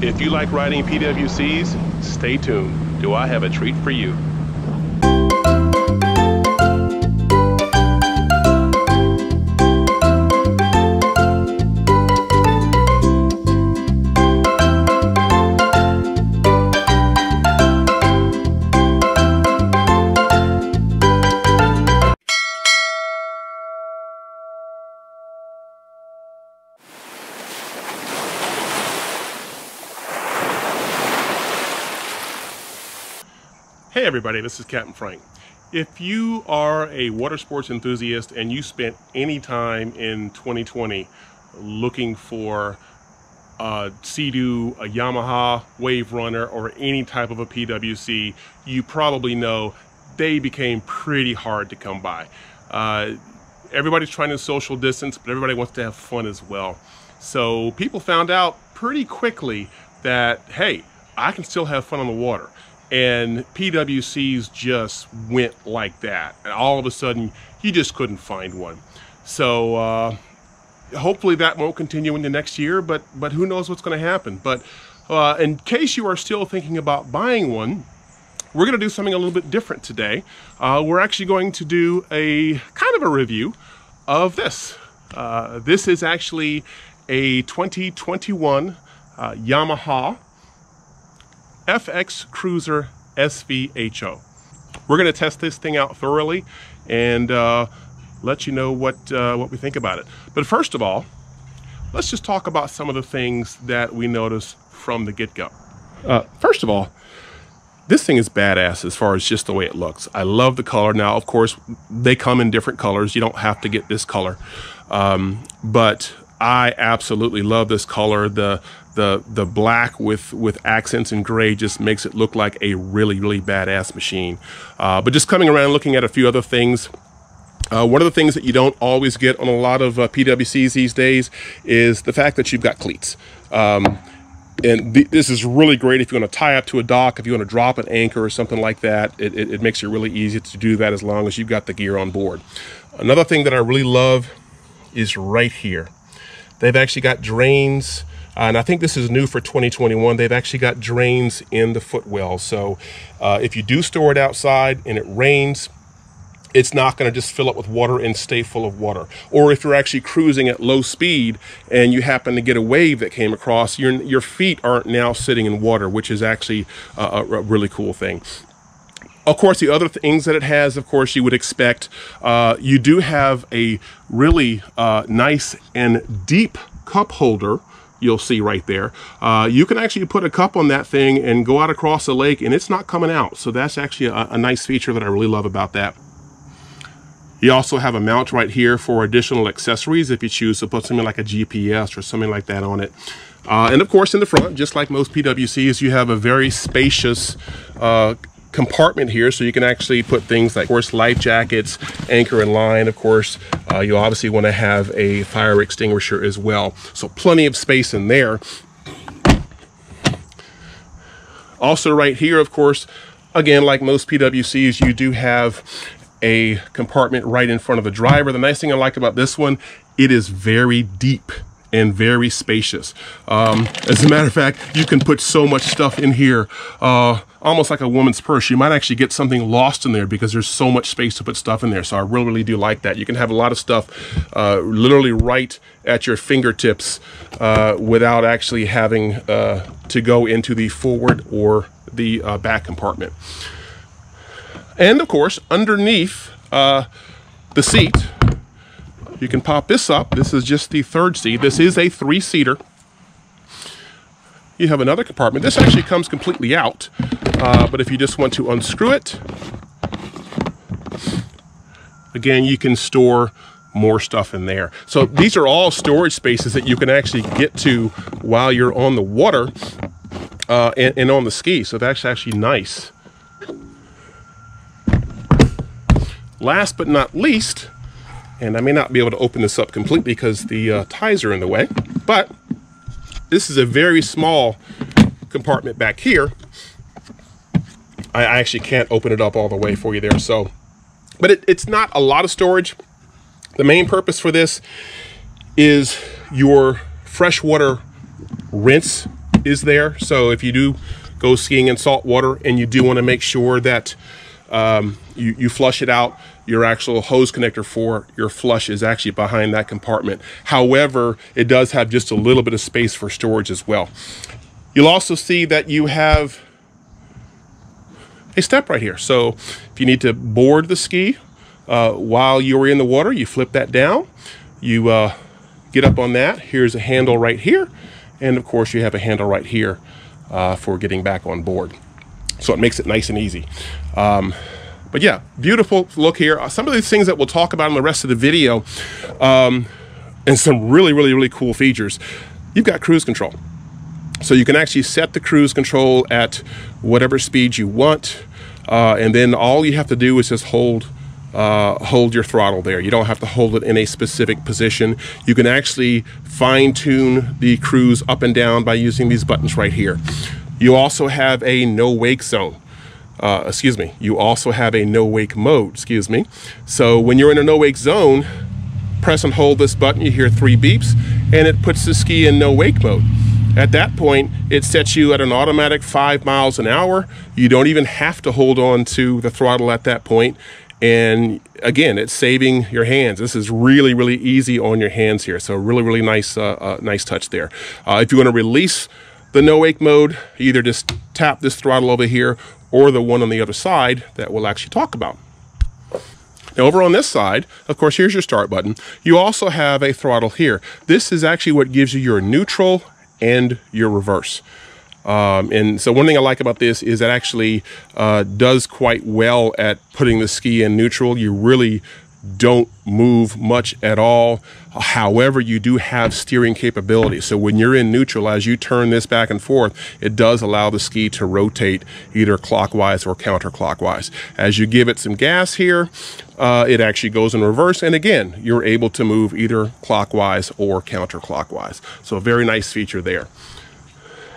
If you like riding PWCs, stay tuned. Do I have a treat for you? Hey everybody, this is Captain Frank. If you are a water sports enthusiast and you spent any time in 2020 looking for a Sea-Doo, a Yamaha Waverunner, or any type of a PWC, you probably know they became pretty hard to come by. Everybody's trying to social distance, but everybody wants to have fun as well. So people found out pretty quickly that, hey, I can still have fun on the water. And PWCs just went like that. And all of a sudden, you just couldn't find one. So hopefully that won't continue into next year, but who knows what's going to happen. But in case you are still thinking about buying one, we're going to do something a little bit different today. We're actually going to do a kind of a review of this. This is actually a 2021 Yamaha FX Cruiser SVHO. We're going to test this thing out thoroughly and let you know what we think about it. But first of all, let's just talk about some of the things that we noticed from the get-go. First of all, this thing is badass as far as just the way it looks. I love the color. Now, of course, they come in different colors. You don't have to get this color, but I absolutely love this color. The black with accents in gray just makes it look like a really badass machine. But just coming around looking at a few other things, one of the things that you don't always get on a lot of PWCs these days is the fact that you've got cleats. And this is really great if you want to tie up to a dock, if you want to drop an anchor or something like that. It makes it really easy to do that as long as you've got the gear on board. Another thing that I really love is right here. They've actually got drains, and I think this is new for 2021. They've actually got drains in the footwell. So if you do store it outside and it rains, it's not going to just fill up with water and stay full of water. Or if you're actually cruising at low speed and you happen to get a wave that came across, your feet aren't now sitting in water, which is actually a really cool thing. Of course, the other things that it has, of course, you would expect, you do have a really nice and deep cup holder. You'll see right there. You can actually put a cup on that thing and go out across the lake and it's not coming out. So that's actually a nice feature that I really love about that. You also have a mount right here for additional accessories if you choose to put something like a GPS or something like that on it. And of course, in the front, just like most PWCs, you have a very spacious compartment here, so you can actually put things like, of course, life jackets, anchor and line. Of course, you obviously want to have a fire extinguisher as well. So plenty of space in there. Also right here, of course, again, like most PWCs, you do have a compartment right in front of the driver. The nice thing I like about this one, it is very deep and very spacious. As a matter of fact, you can put so much stuff in here, almost like a woman's purse. You might actually get something lost in there because there's so much space to put stuff in there. So I really do like that. You can have a lot of stuff literally right at your fingertips without actually having to go into the forward or the back compartment. And of course, underneath the seat, you can pop this up. This is just the third seat. This is a 3-seater. You have another compartment. This actually comes completely out, but if you just want to unscrew it, again, you can store more stuff in there. So these are all storage spaces that you can actually get to while you're on the water and on the ski. So that's actually nice. Last but not least, and I may not be able to open this up completely because the ties are in the way, but this is a very small compartment back here. I actually can't open it up all the way for you there. So, but it's not a lot of storage. The main purpose for this is your freshwater rinse is there. So if you do go skiing in salt water and you do want to make sure that you flush it out, your actual hose connector for your flush is actually behind that compartment. However, it does have just a little bit of space for storage as well. You'll also see that you have a step right here. So if you need to board the ski while you're in the water, you flip that down, you get up on that. Here's a handle right here, and of course you have a handle right here for getting back on board. So it makes it nice and easy. But yeah, beautiful look here. Some of these things that we'll talk about in the rest of the video, and some really cool features. You've got cruise control. So you can actually set the cruise control at whatever speed you want. And then all you have to do is just hold your throttle there. You don't have to hold it in a specific position. You can actually fine tune the cruise up and down by using these buttons right here. You also have a no wake zone. You also have a no wake mode, So when you're in a no wake zone, press and hold this button, you hear 3 beeps, and it puts the ski in no wake mode. At that point, it sets you at an automatic 5 miles an hour. You don't even have to hold on to the throttle at that point. And again, it's saving your hands. This is really easy on your hands here. So really nice, nice touch there. If you want to release the no wake mode, you either just tap this throttle over here or the one on the other side that we'll actually talk about. Now over on this side, of course, here's your start button. You also have a throttle here. This is actually what gives you your neutral and your reverse. And so one thing I like about this is it actually does quite well at putting the ski in neutral. You really don't move much at all. However, you do have steering capability. So when you're in neutral, as you turn this back and forth, it does allow the ski to rotate either clockwise or counterclockwise. As you give it some gas here, it actually goes in reverse. And again, you're able to move either clockwise or counterclockwise. So a very nice feature there.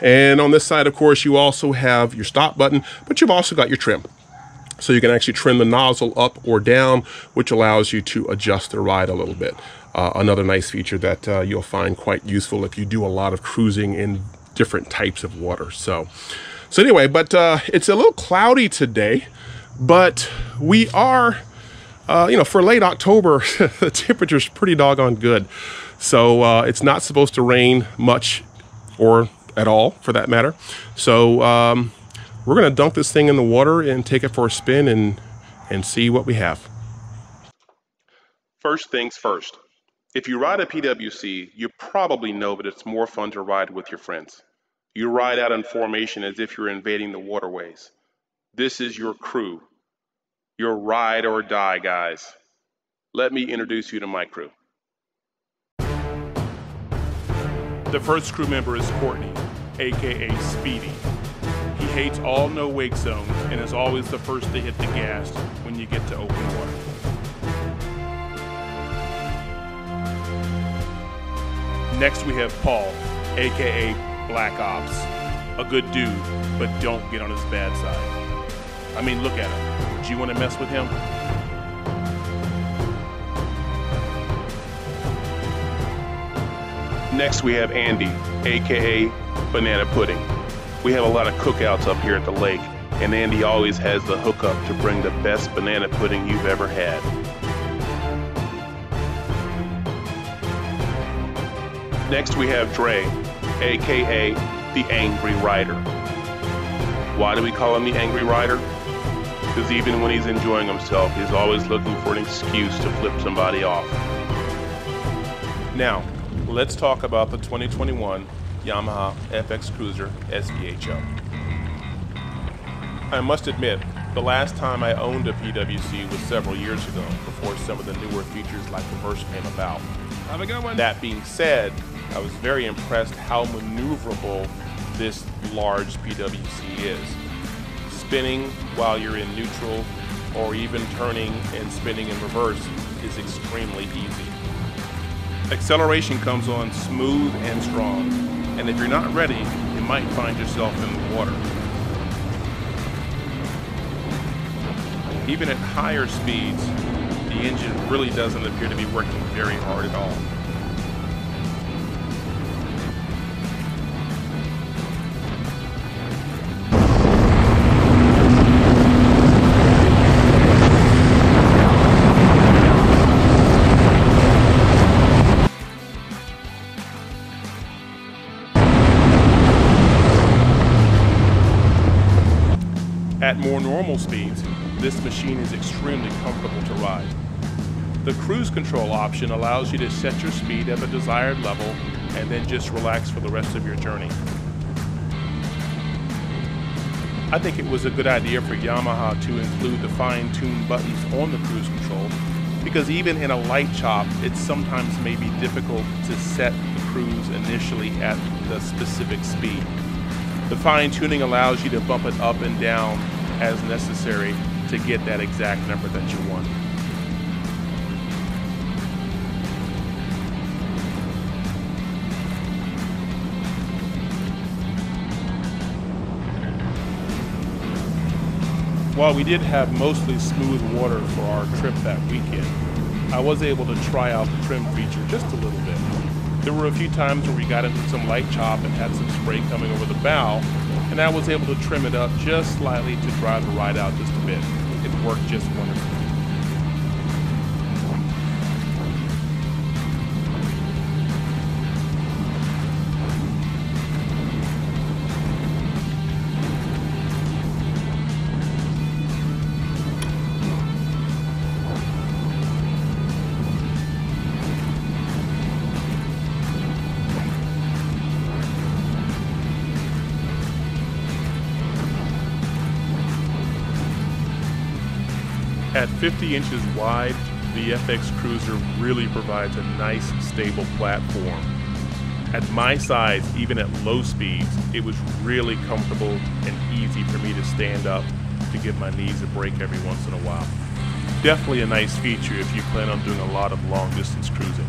And on this side, of course, you also have your stop button, but you've also got your trim. So you can actually trim the nozzle up or down, which allows you to adjust the ride a little bit. Another nice feature that you'll find quite useful if you do a lot of cruising in different types of water. So anyway, but it's a little cloudy today, but we are, for late October, the temperature's pretty doggone good. So it's not supposed to rain much or at all, for that matter. So we're going to dunk this thing in the water and take it for a spin and see what we have. First things first. If you ride a PWC, you probably know that it's more fun to ride with your friends. You ride out in formation as if you're invading the waterways. This is your crew. Your ride or die guys. Let me introduce you to my crew. The first crew member is Courtney, aka Speedy. He hates all no wake zones and is always the first to hit the gas when you get to open water. Next we have Paul, aka Black Ops. A good dude, but don't get on his bad side. I mean, look at him. Would you want to mess with him? Next we have Andy, aka Banana Pudding. We have a lot of cookouts up here at the lake, and Andy always has the hookup to bring the best banana pudding you've ever had. Next we have Dre, aka the Angry Rider. Why do we call him the Angry Rider? Because even when he's enjoying himself, he's always looking for an excuse to flip somebody off. Now, let's talk about the 2021 Yamaha FX Cruiser SVHO. I must admit, the last time I owned a PWC was several years ago, before some of the newer features like reverse came about. Have a good one. That being said, I was very impressed how maneuverable this large PWC is. Spinning while you're in neutral, or even turning and spinning in reverse, is extremely easy. Acceleration comes on smooth and strong, and if you're not ready, you might find yourself in the water. Even at higher speeds, the engine really doesn't appear to be working very hard at all. At more normal speeds, this machine is extremely comfortable to ride. The cruise control option allows you to set your speed at the desired level and then just relax for the rest of your journey. I think it was a good idea for Yamaha to include the fine-tuned buttons on the cruise control, because even in a light chop, it sometimes may be difficult to set the cruise initially at the specific speed. The fine-tuning allows you to bump it up and down as necessary to get that exact number that you want. While we did have mostly smooth water for our trip that weekend, I was able to try out the trim feature just a little bit. There were a few times where we got into some light chop and had some spray coming over the bow, and I was able to trim it up just slightly to drive the ride out just a bit. It worked just wonderfully. At 50 inches wide, the FX Cruiser really provides a nice, stable platform. At my size, even at low speeds, it was really comfortable and easy for me to stand up to give my knees a break every once in a while. Definitely a nice feature if you plan on doing a lot of long distance cruising.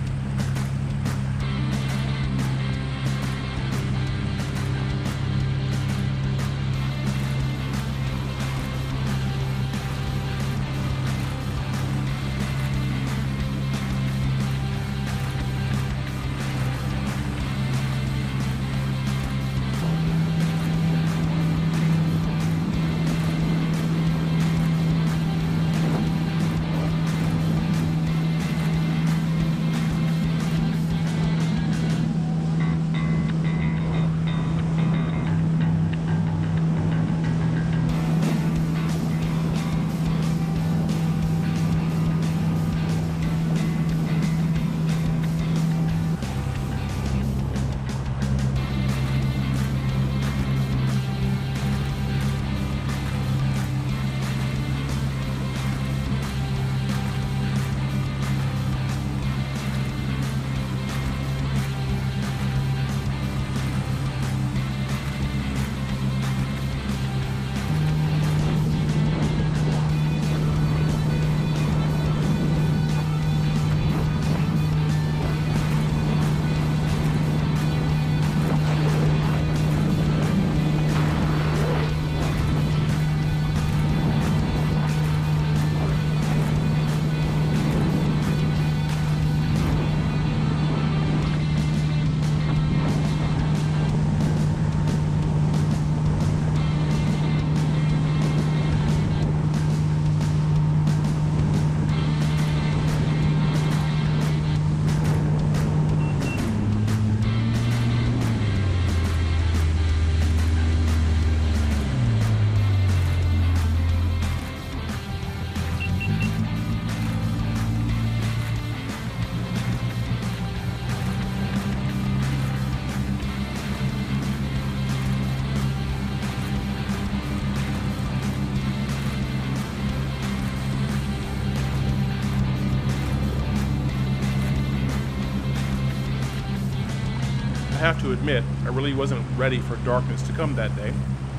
I have to admit, I really wasn't ready for darkness to come that day,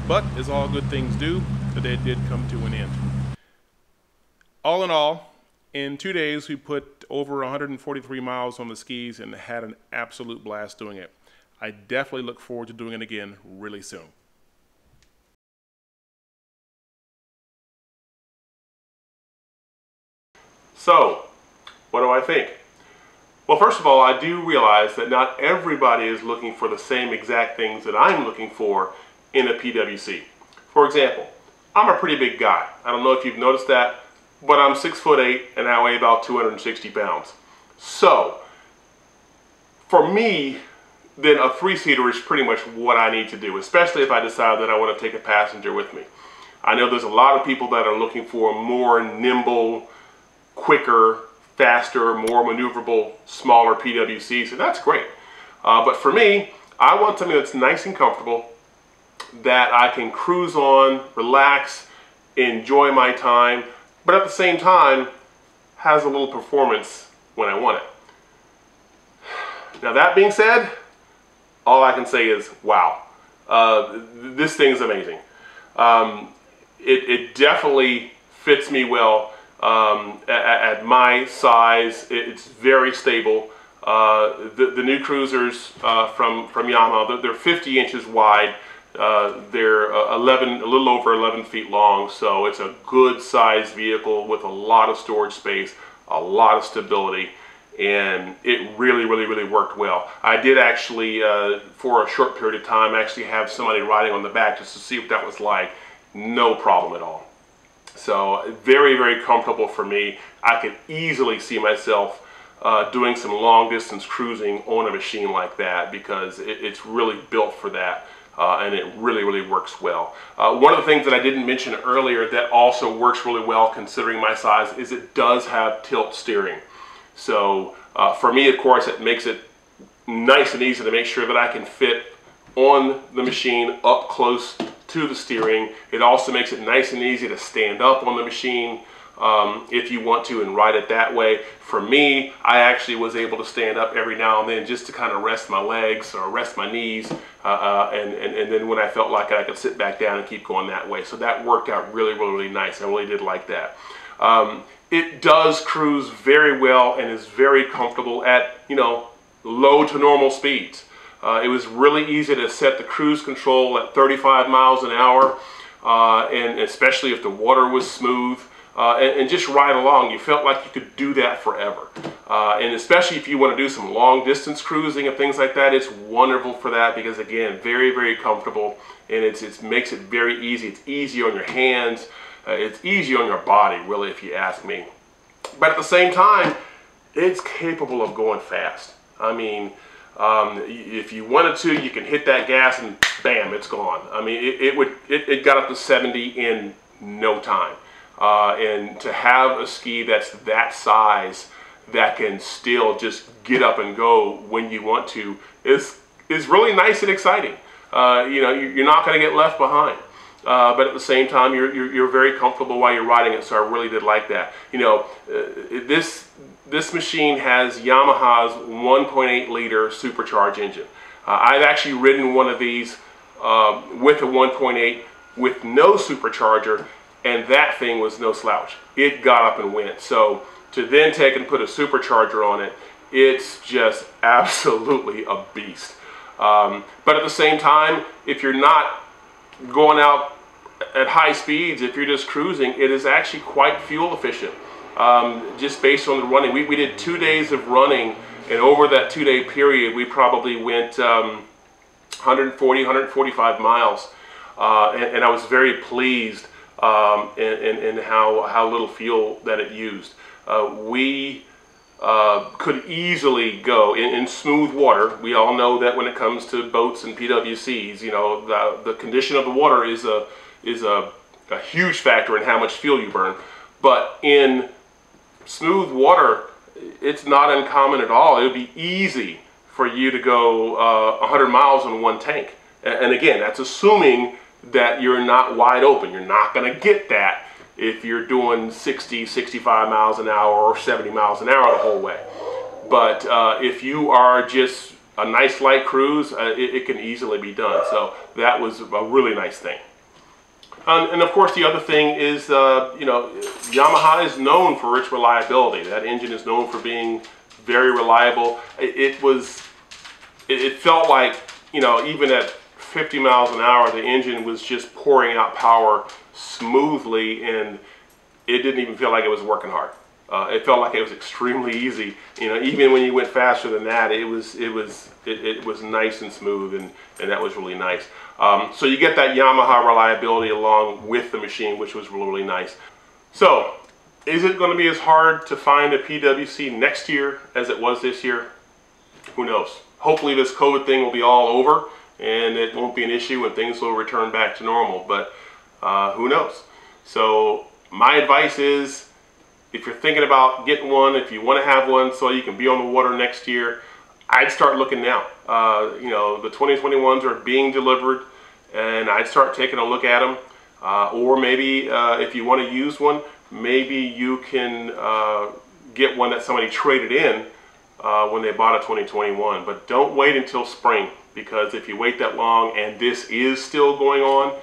but as all good things do, the day did come to an end. All in all, in 2 days we put over 143 miles on the skis and had an absolute blast doing it. I definitely look forward to doing it again really soon. So, what do I think? Well, first of all, I do realize that not everybody is looking for the same exact things that I'm looking for in a PWC. For example, I'm a pretty big guy. I don't know if you've noticed that, but I'm 6'8" and I weigh about 260 pounds. So, for me, then a 3-seater is pretty much what I need to do, especially if I decide that I want to take a passenger with me. I know there's a lot of people that are looking for more nimble, quicker, faster, more maneuverable, smaller PWCs, and that's great. But for me, I want something that's nice and comfortable, that I can cruise on, relax, enjoy my time, but at the same time, has a little performance when I want it. Now that being said, all I can say is, wow, this thing's amazing. It definitely fits me well at my size. It's very stable. The new cruisers from Yamaha, they're 50 inches wide. They're a little over 11 feet long, so it's a good sized vehicle with a lot of storage space, a lot of stability, and it really worked well. I did actually, for a short period of time, actually have somebody riding on the back just to see what that was like. No problem at all. So very comfortable for me. I could easily see myself doing some long distance cruising on a machine like that, because it's really built for that. And it really works well. One of the things that I didn't mention earlier that also works really well considering my size is it does have tilt steering. So for me, of course, it makes it nice and easy to make sure that I can fit on the machine up close to the steering. It also makes it nice and easy to stand up on the machine if you want to and ride it that way. For me, I actually was able to stand up every now and then just to kind of rest my legs or rest my knees, and then when I felt like it, I could sit back down and keep going that way. So that worked out really nice. I really did like that. It does cruise very well and is very comfortable at, you know, low to normal speeds. It was really easy to set the cruise control at 35 miles an hour, and especially if the water was smooth. And just ride along. You felt like you could do that forever. And especially if you want to do some long distance cruising and things like that, it's wonderful for that, because again, very comfortable, and it makes it very easy. It's easy on your hands. It's easy on your body, really, if you ask me. But at the same time, it's capable of going fast. I mean, if you wanted to, you can hit that gas and bam, it's gone. I mean, it got up to 70 in no time. And to have a ski that's that size that can still just get up and go when you want to is really nice and exciting. You know, you're not going to get left behind. But at the same time, you're very comfortable while you're riding it, so I really did like that. You know, this machine has Yamaha's 1.8 liter supercharged engine. I've actually ridden one of these with a 1.8 with no supercharger, and that thing was no slouch. It got up and went. So to then take and put a supercharger on it, it's just absolutely a beast. But at the same time, if you're not going out at high speeds, if you're just cruising, it is actually quite fuel efficient. Just based on the running. We did 2 days of running, and over that 2-day period, we probably went 140, 145 miles. And I was very pleased and how little fuel that it used. We could easily go in smooth water. We all know that when it comes to boats and PWCs, you know, the condition of the water is a huge factor in how much fuel you burn. But in smooth water, it's not uncommon at all. It would be easy for you to go 100 miles in one tank. And again, that's assuming that you're not wide open. You're not going to get that if you're doing 60, 65 miles an hour or 70 miles an hour the whole way. But if you are just a nice light cruise, it can easily be done. So that was a really nice thing. And of course, the other thing is, you know, Yamaha is known for its reliability. That engine is known for being very reliable. It felt like, you know, even at 50 miles an hour, the engine was just pouring out power smoothly, and it didn't even feel like it was working hard. It felt like it was extremely easy. You know, even when you went faster than that, it was nice and smooth, and that was really nice. So you get that Yamaha reliability along with the machine, which was really nice. So, is it going to be as hard to find a PWC next year as it was this year? Who knows? Hopefully this COVID thing will be all over, and it won't be an issue and things will return back to normal. But Who knows? So my advice is, if you're thinking about getting one, if you want to have one so you can be on the water next year, I'd start looking now. You know, the 2021s are being delivered, and I'd start taking a look at them. Or maybe if you want to use one, maybe you can get one that somebody traded in when they bought a 2021. But don't wait until spring, because if you wait that long and this is still going on,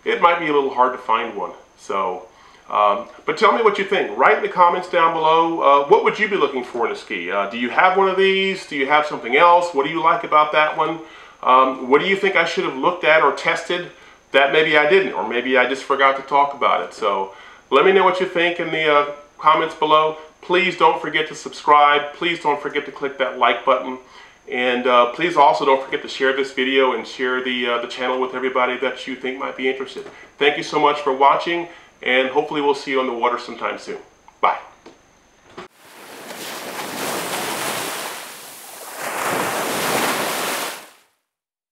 it might be a little hard to find one. So, but tell me what you think. Write in the comments down below. What would you be looking for in a ski? Do you have one of these? Do you have something else? What do you like about that one? What do you think I should have looked at or tested that maybe I didn't, or maybe I just forgot to talk about it? So let me know what you think in the comments below. Please don't forget to subscribe. Please don't forget to click that like button. And please also don't forget to share this video and share the channel with everybody that you think might be interested. Thank you so much for watching, and hopefully we'll see you on the water sometime soon.